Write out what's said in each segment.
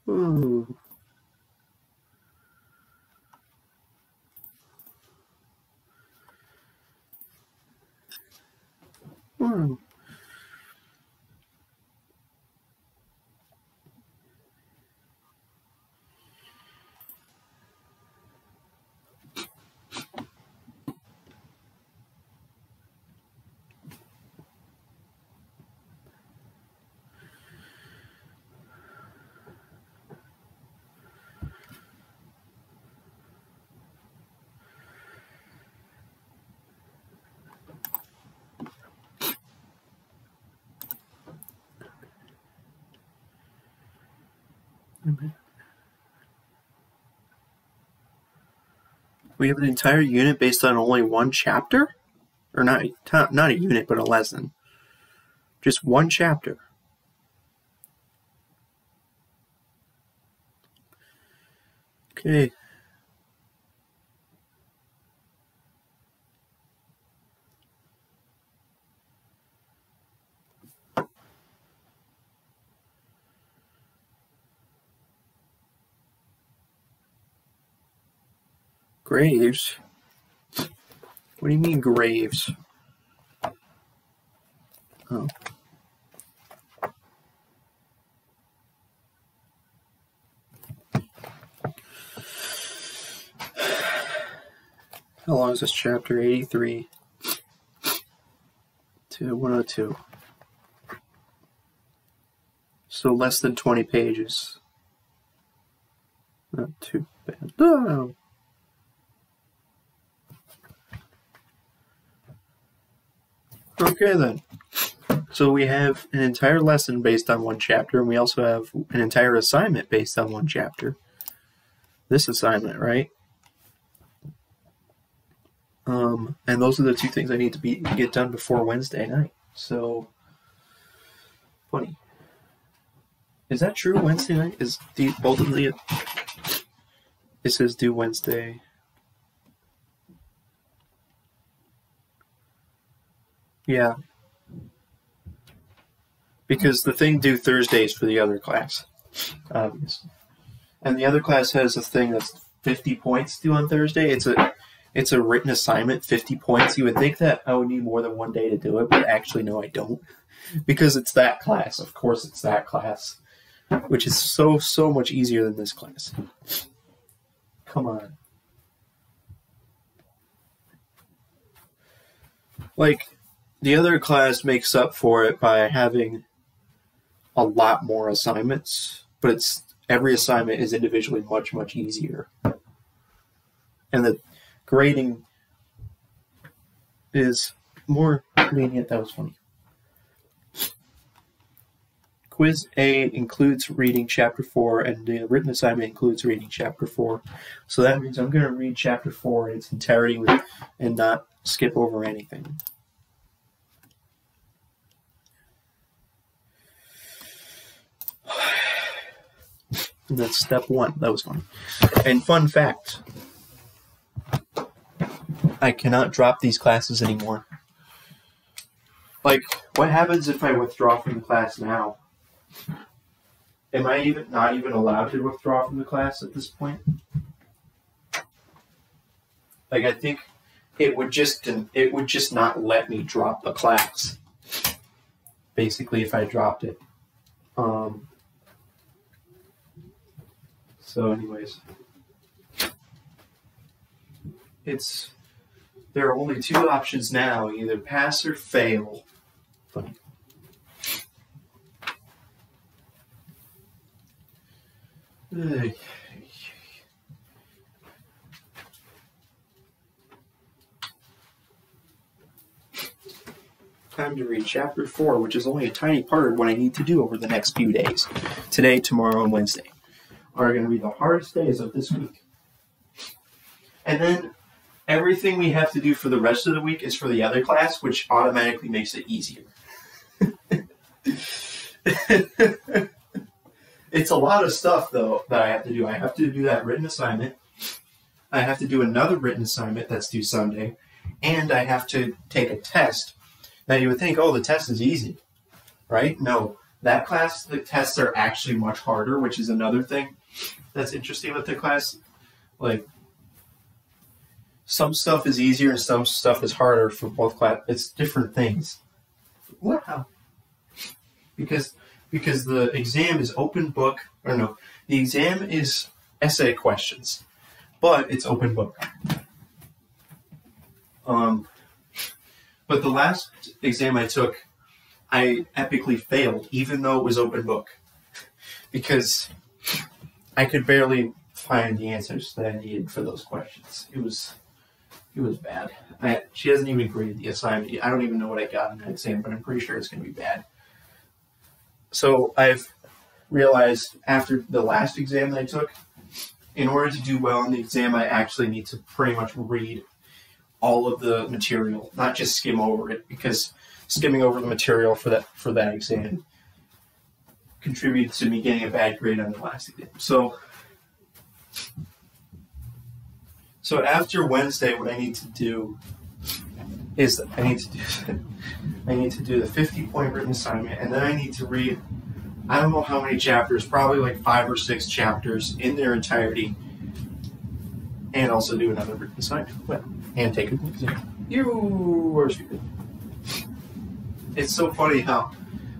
Ooh. Ooh. We have an entire unit based on only one chapter? Or not a unit, but a lesson. Just one chapter. Okay. Graves? What do you mean graves? Oh. How long is this chapter? 83 to 102. So less than 20 pages. Not too bad. No. Okay then. So we have an entire lesson based on one chapter, and we also have an entire assignment based on one chapter. This assignment, right? And those are the two things I need to get done before Wednesday night. So, funny. Is that true? Wednesday night is both of the. It says due Wednesday. Yeah. Because the thing due Thursday is for the other class, obviously. And the other class has a thing that's 50 points due on Thursday. It's a written assignment, 50 points. You would think that I would need more than one day to do it, but actually, no, I don't. Because it's that class. Of course, it's that class. Which is so much easier than this class. Come on. Like, the other class makes up for it by having a lot more assignments, but every assignment is individually much easier. And the grading is more lenient. That was funny. Quiz A includes reading Chapter 4, and the written assignment includes reading Chapter 4. So that means I'm going to read Chapter 4 in its entirety and not skip over anything. And that's step 1. That was fun. And fun fact, I cannot drop these classes anymore. Like, what happens if I withdraw from the class now? Am I not even allowed to withdraw from the class at this point? Like, I think it would just not let me drop the class. Basically, if I dropped it. So, anyways, there are only two options now: either pass or fail. Funny. Time to read Chapter 4, which is only a tiny part of what I need to do over the next few days. Today, tomorrow, and Wednesday are going to be the hardest days of this week. And then everything we have to do for the rest of the week is for the other class, which automatically makes it easier. It's a lot of stuff, though, that I have to do. I have to do that written assignment. I have to do another written assignment that's due Sunday. And I have to take a test. Now, you would think, oh, the test is easy, right? No. That class, the tests are actually much harder, which is another thing that's interesting with the class. Like, some stuff is easier and some stuff is harder for both class. It's different things. Wow. Because the exam is open book, or no, the exam is essay questions, but it's open book. But the last exam I took, I epically failed, even though it was open book, because I could barely find the answers that I needed for those questions. It was bad. She hasn't even graded the assignment. I don't even know what I got in that exam, but I'm pretty sure it's going to be bad. So I've realized after the last exam that I took, in order to do well in the exam, I actually need to pretty much read all of the material, not just skim over it, because skimming over the material for that exam contributed to me getting a bad grade on the last exam. So after Wednesday, what I need to do is I need to do the 50-point written assignment, and then I need to read, I don't know how many chapters, probably like 5 or 6 chapters in their entirety, and also do another written assignment. Well, and take an exam. You are stupid. It's so funny how,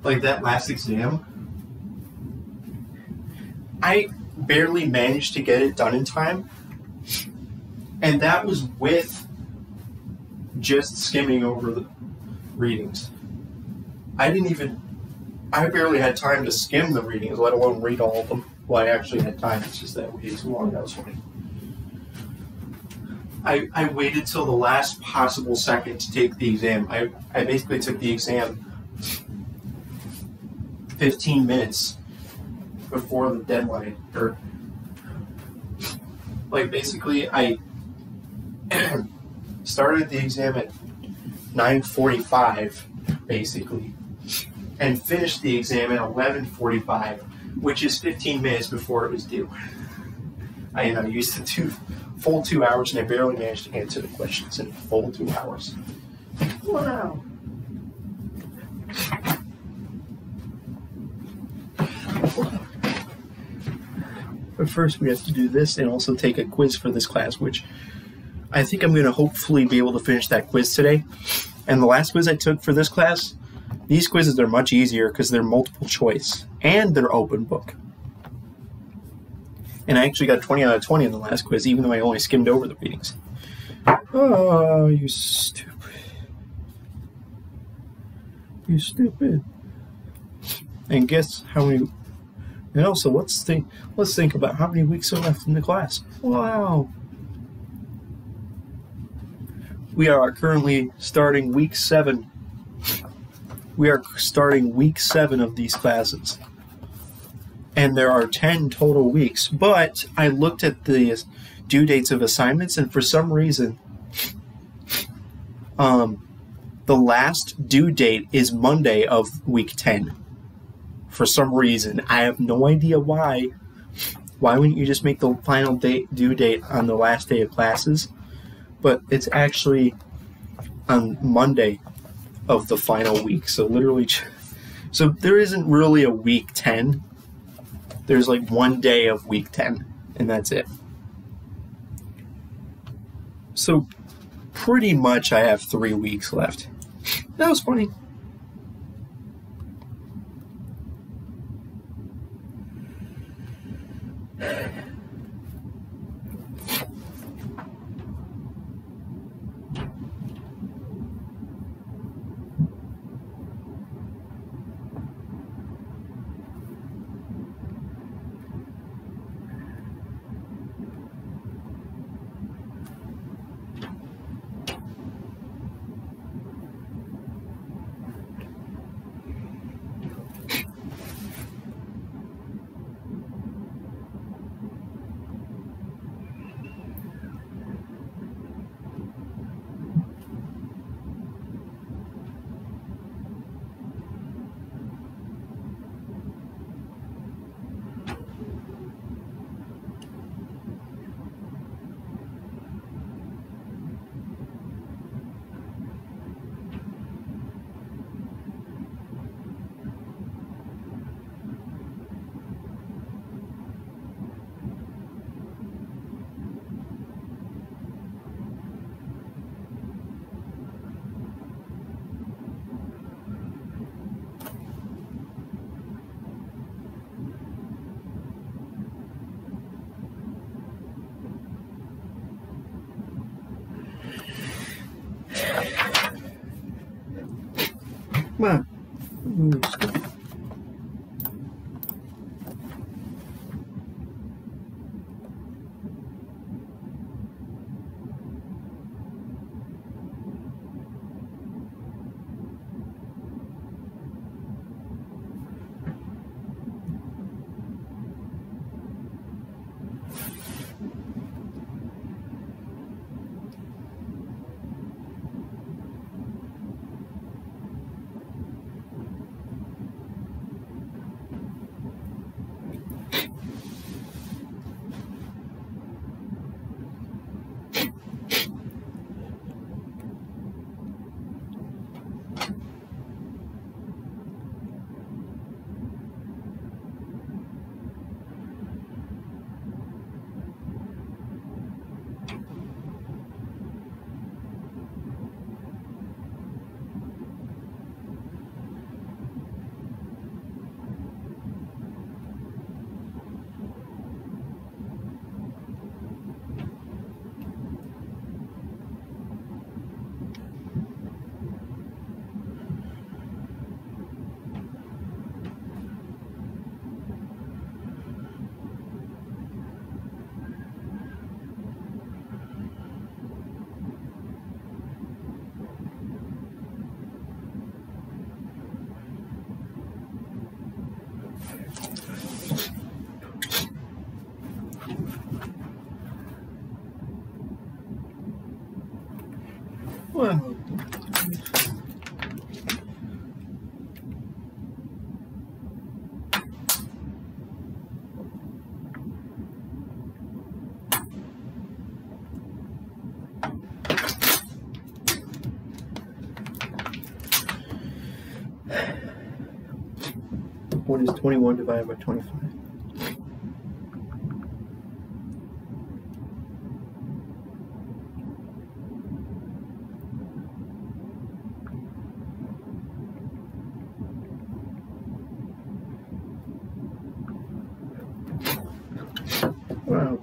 like, that last exam, I barely managed to get it done in time, and that was with just skimming over the readings. I barely had time to skim the readings, let alone read all of them. Well, I actually had time, it's just that way too long, that was funny. I waited till the last possible second to take the exam. I basically took the exam 15 minutes before the deadline. Or, like, basically, I started the exam at 9:45, basically, and finished the exam at 11:45, which is 15 minutes before it was due. I used the full 2 hours, and I barely managed to answer the questions in a full 2 hours. Wow. But first, we have to do this and also take a quiz for this class, which I think I'm going to hopefully be able to finish that quiz today. And the last quiz I took for this class, these quizzes are much easier because they're multiple choice and they're open book. And I actually got 20 out of 20 in the last quiz, even though I only skimmed over the readings. Oh, you stupid. You stupid. And guess how many... And also, let's think about how many weeks are left in the class. Wow. We are currently starting week 7. We are starting week 7 of these classes. And there are 10 total weeks. But I looked at the due dates of assignments, and for some reason, the last due date is Monday of week 10. For some reason. I have no idea why. Why wouldn't you just make the final due date on the last day of classes? But it's actually on Monday of the final week. So literally, so there isn't really a week 10. There's like one day of week 10, and that's it. So pretty much I have 3 weeks left. That was funny. Ooh. Well, what is 21 divided by 25? Wow.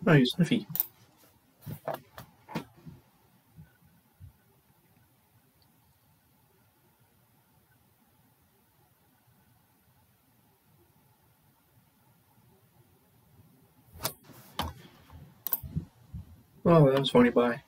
Oh, you sniffy. Oh, that was funny. Bye.